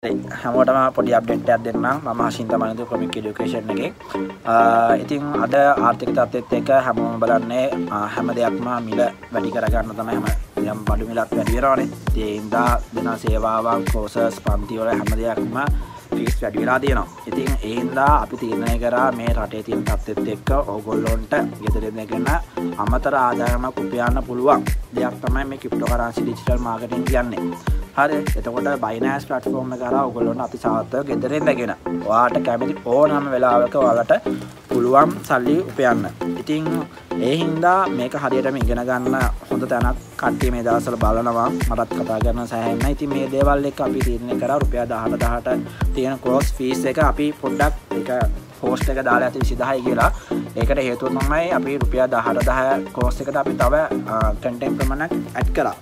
හැමෝටම පොඩි අප්ඩේට් එකක් දෙන්නම්. මම හසින් තමයි නේද ප්‍රොමික් এডুকেෂන් එකේ. ඉතින් අද ආර්ථික තත්ත්වෙත් එක්ක හැමෝම බලන්නේ හැම දෙයක්ම මිල වැඩි කරගන්න තමයි හැම බඩු මිලක් වැඩි වෙනවානේ. ඒ හින්දා දෙන සේවාවන්, කෝසස්, පන්ති වල හැම දෙයක්ම ෆීස් වැඩි වෙලා තියෙනවා. ඉතින් ඒ හින්දා අපි තීරණය කරා මේ රටේ තියෙන තත්ත්වෙත් එක්ක ඕගොල්ලොන්ට ගෙදරින් දෙගෙන අමතර ආදායමක් උපයන්න පුළුවන් දෙයක් තමයි මේ ක්‍රිප්ටෝකරන්සි ඩිජිටල් මාකටිං කියන්නේ. හරි, එතකොට Binance platform එක කරා ඔයගොල්ලොන්ට අපි සාර්ථකව ගෙදරින් ඉඳගෙන ඔයාලට කැමති ඕනම වෙලාවක ඔයාලට පුළුවන් සල්ලි උපයන්න. ඉතින් ඒ හින්දා මේක හරියටම ඉගෙන ගන්න හොඳ තැනක් කට්ටිය මේ දවස්වල බලනවා. මටත් කතා කරන සෑහෙන්න. ඉතින් මේ දේවල් එක්ක අපි තීරණය කරා රුපියල් 18,000ට තියෙන course fees එක අපි පොඩ්ඩක් ඒක post එක දාලා ඇති 20000 කියලා. ඒකට හේතුව තමයි අපි රුපියල් 18,000 course එකට අපි තව content ප්‍රමාණයක් add කරා.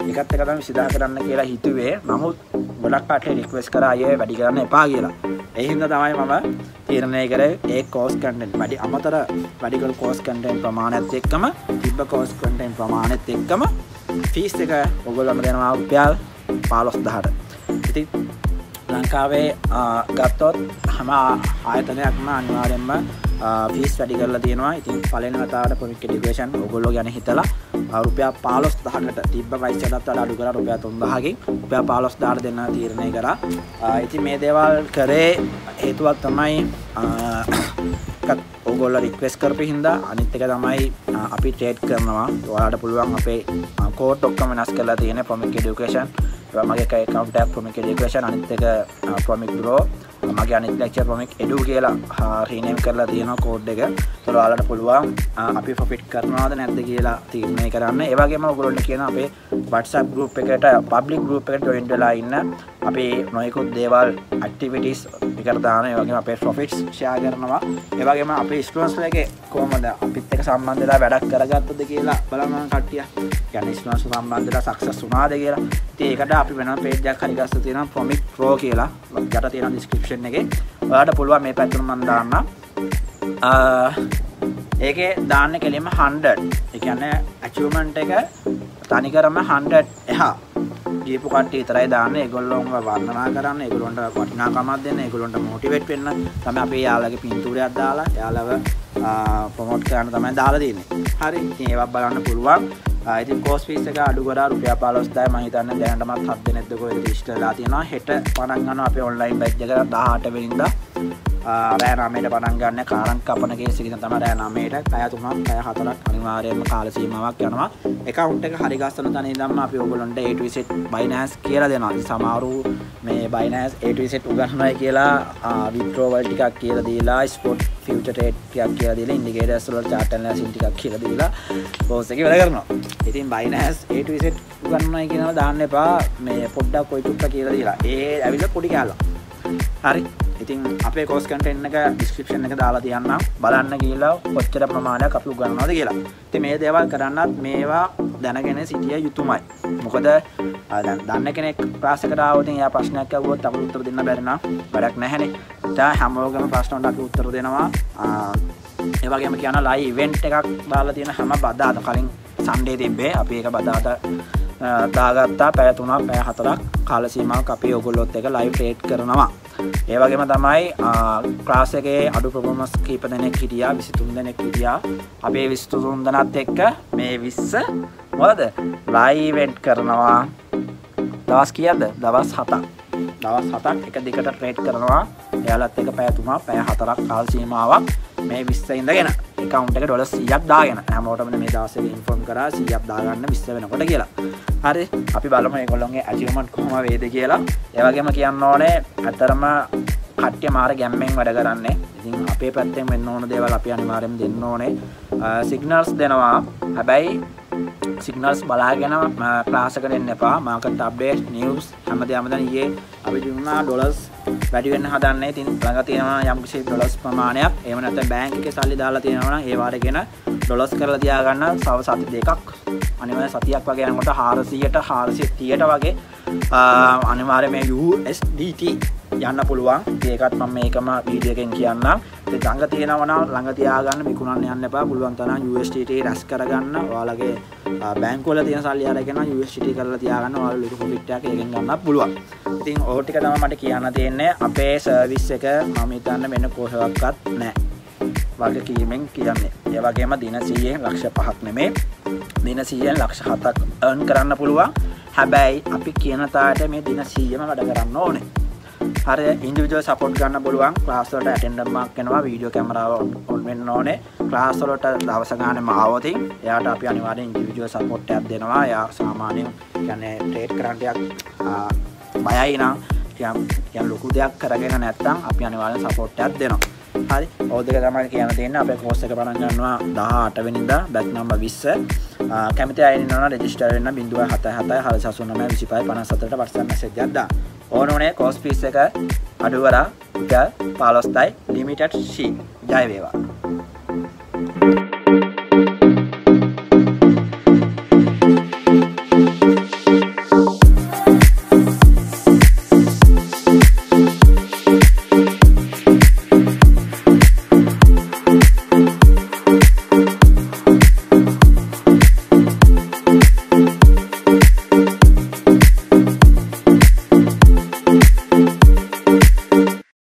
ඒකත් එක තමයි 20000 කරන්න කියලා හිතුවේ. නමුත් ගොඩක් කට්ටිය රික්වෙස්ට් කරා අය වැඩි කරන්න එපා කියලා. ඒ හින්දා තමයි මම තීරණය කරේ ඒ course content වැඩි අමතර වැඩි කර course content ප්‍රමාණයත් එක්කම තිබ්බ course content ප්‍රමාණයත් එක්කම fees එක ඔයගොල්ලන්ට දෙනවා රුපියල් 15000ට. ඉතින් ලංකාවේ ගත්තොත් හැම ආයතනයක්ම අනිවාර්යයෙන්ම fees වැඩි කරලා තියෙනවා. ඉතින් පළවෙනි වතාවට Promic education ඔයගොල්ලෝ ගැන හිතලා රුපියල් 15000කට තිබ්බ price එකටත් වඩා අඩු කරලා රුපියල් 3000කින් රුපියල් 15000ට දෙන්න තීරණය කරා. ඉතින් මේ දේවල් කරේ හේතුවක් තමයි ඔයගොල්ලෝ රික්වෙස්ට් කරපු හින්දා. අනිත් එක තමයි අපි ට්‍රේඩ් කරනවා. ඔයාලට පුළුවන් අපේ කෝඩ් ඔක්කොම වෙනස් කරලා තියෙන Promic education. මගේ account එක Promic education, අනිත් එක Promic Pro, මගේ අනිත් lecture Promic edu කියලා rename කරලා තියෙනවා කෝඩ් එක. ඒතර ඔයාලට පුළුවන් අපි profit කරනවද නැද්ද කියලා තීරණය කරන්න. ඒ වගේම ඔයගොල්ලන්ට කියන අපේ WhatsApp group එකට public group එකට join වෙලා ඉන්න. අපි නොයෙකුත් දේවල් activities එකට දානවා. ඒ වගේම අපේ profits share කරනවා. ඒ වගේම අපේ students ලගේ කොහොමද අපිත් එක්ක සම්බන්ධ වෙලා වැඩක් කරගත්තද කියලා බලන්න කට්ටිය. කියන්නේ students සම්බන්ධ වෙලා success වුණාද කියලා. ඉතින් ඒකට අපි වෙනම page එකක් හරි ගස්සලා තියෙනවා Promic Pro කියලා. යට තියෙන description එකේ. ඔයාලට පුළුවන් මේ පැත්තට මම දාන්නම්. ඒකේ දාන්න කෙලින්ම 100. ඒ කියන්නේ achievement එක තනිකරම 100 එහා ගියපු කට්ටිය විතරයි දාන්නේ. ඒගොල්ලෝම වර්ණනා කරන්න, ඒගොල්ලන්ට වටිනාකමක් දෙන්න, ඒගොල්ලන්ට මොටිවේට් වෙන්න තමයි අපි යාළුවගේ පින්තූරයක් දාලා යාළුව ප්‍රොමෝට් කරන්න තමයි දාලා තියෙන්නේ. හරි. ඉතින් ඒවත් බලන්න පුළුවන්. ඉතින් course fees එක අඩු කරා රුපියල් 15000යි. මම හිතන්නේ දැනටමත් 7 දෙනෙක් කොහෙද register වෙලා තියෙනවා. හෙට පටන් ගන්නවා අපේ online batch එක 18 වෙනිදා. රෑ 9ට පටන් ගන්න. කාරණා කපන කේස් එකකින් තමයි රෑ 9ට පැය 3ක් පැය 4ක් අනිවාර්යයෙන්ම කාල සීමාවක් යනවා. account එක හරි ගස්සන තැන ඉඳන්ම අපි ඔයගොල්ලන්ට A to Z Binance කියලා දෙනවා. සමහරු මේ Binance A to Z උගන්වනයි කියලා withdrawal ටිකක් කියලා දීලා spot future trade ටිකක් කියලා දීලා indicators වල chart analysis ටිකක් කියලා දීලා course එකේ වැඩ කරනවා. ඉතින් Binance A to Z උගන්වනයි කියනවා දාන්න එපා. මේ පොඩ්ඩක් ඔය ටුක්ක කියලා දීලා. ඒ ඇවිල්ලා පොඩි කෑල්ලක්. හරි. ඉතින් අපේ course content එක description එක දාලා තියන්නම්. බලන්න ගිහලා කොච්චර ප්‍රමාණයක් අපි උගන්වනවද කියලා. ඉතින් මේ දේවල් කරන්නත් මේවා දැනගෙන සිටිය යුතුමයි. මොකද දැන් දන්න කෙනෙක් ක්ලාස් එකට ආවොත් එයා ප්‍රශ්නයක් අහුවොත් අපිට උත්තර දෙන්න බැරි නම් වැඩක් නැහැනේ. දැන් හැමෝගෙම ප්‍රශ්න වලට අපි උත්තර දෙනවා. ඒ වගේම කියන live event එකක් දාලා තියෙන හැම බදාට කලින් Sunday තිබ්බේ. අපි ඒක බදාට දාගත්තා. පැය 3ක් පැය 4ක් කාල සීමාවක් අපි ඔයගොල්ලොත් එක live trade කරනවා. ඒ වගේම තමයි ක්ලාස් එකේ අඩු performance කීප දෙනෙක් හිටියා, 23 දෙනෙක් හිටියා. අපි 23 දෙනාත් එක්ක මේ 20 මොකද live event කරනවා. දවස් කීයද? දවස් 7ක්. දවස් 7ක් එක දිගට trade කරනවා. එයාලත් එක පැය 3ක් පැය 4ක් කාල සීමාවක් මේ 20 ඉඳගෙන account එකට ඩොලර් 100ක් දාගෙන හැමෝටම මේ දවසේ ඉන්ෆෝම් කරා 100ක් දාගන්න 20 වෙනකොට කියලා. හරි. අපි බලමු මේගොල්ලෝගේ achievement කොහොම වේද කියලා. ඒ වගේම කියන්න ඕනේ අතරම කට්ටිය මාර ගැම්මෙන් වැඩ කරන්නේ. ඉතින් අපේ පැත්තෙන් වෙන්න ඕන දේවල් අපි අනිවාර්යයෙන්ම දෙන්න ඕනේ. signals දෙනවා. හැබැයි signals බලාගෙන ක්ලාස් එකට එන්න එපා. market update news හැමදේම දැන් ඊයේ අපි දුන්නා ඩොලර්ස් වැඩි වෙන්න හදන්නේ. ඉතින් ළඟ තියෙනවා යම් කිසි ඩොලර්ස් ප්‍රමාණයක්. එහෙම නැත්නම් බැංක් එකේ සල්ලි දාලා තියෙනවා නම් ඒ වාරේගෙන ඩොලර්ස් කරලා තියාගන්න. සව සති දෙකක් අනිවාර්ය සතියක් වගේ යනකොට 400ට 430ට වගේ අනිවාර්ය මේ USDT යන්න පුළුවන්. ඒකත් මම මේකම වීඩියෝ එකෙන් කියන්නම්. ඉතින් ළඟ තියෙනවා නම් ළඟ තියාගන්න විකුණන්න යන්න එපා. පුළුවන් තරම් USDT රැස් කරගන්න. ඔයාලගේ බැංකුව වල තියෙන සල්ලි අරගෙන USDT කරලා තියාගන්න. ඔයාලා ලොකු ප්‍රොෆිට් එකක් එකෙන් ගන්නත් පුළුවන්. ඉතින් ඕක ටික තමයි මට කියන්න තියෙන්නේ. අපේ සර්විස් එක මම හිතන්නේ වෙන කොහෙවත් නැහැ. වගේ කීමෙන් කියන්නේ. ඒ වගේම දින 100ෙන් ලක්ෂ 5ක් නෙමෙයි. දින 100ෙන් ලක්ෂ 7ක් earn කරන්න පුළුවන්. හැබැයි අපි කියන තාලට මේ දින 100ම වැඩ කරන්න ඕනේ. හරි ඉන්ඩිවිජුවල් සපෝට් ගන්න පුළුවන්. ක්ලාස් වලට ඇටෙන්ඩර් මාක් වෙනවා. වීඩියෝ කැමරාව ඔන් වෙන්න ඕනේ. ක්ලාස් වලට දවස ගානේ මාවොත් එයාට අපි අනිවාර්යෙන් ඉන්ඩිවිජුවල් සපෝට් එකක් දෙනවා. එයා සාමාන්‍යයෙන් කියන්නේ ට්‍රේඩ් කරන්න ටිකක් බයයි නම් කියන ලොකු දෙයක් කරගෙන නැත්නම් අපි අනිවාර්යෙන් සපෝට් එකක් දෙනවා. හරි ඔය දෙක තමයි කියන්න තියෙන්නේ. අපේ කෝස් එක පටන් ගන්නවා 18 වෙනිදා බැච් නම්බර් 20. කැමති අය ඉන්නවා රෙජිස්ටර් වෙන්න 077 489 25 57ට WhatsApp message එකක් දාන්න. ඕනෝනේ කෝස් ෆීස් එක අඩු කරා 15යි ලිමිටඩ් ෂී. ජය වේවා.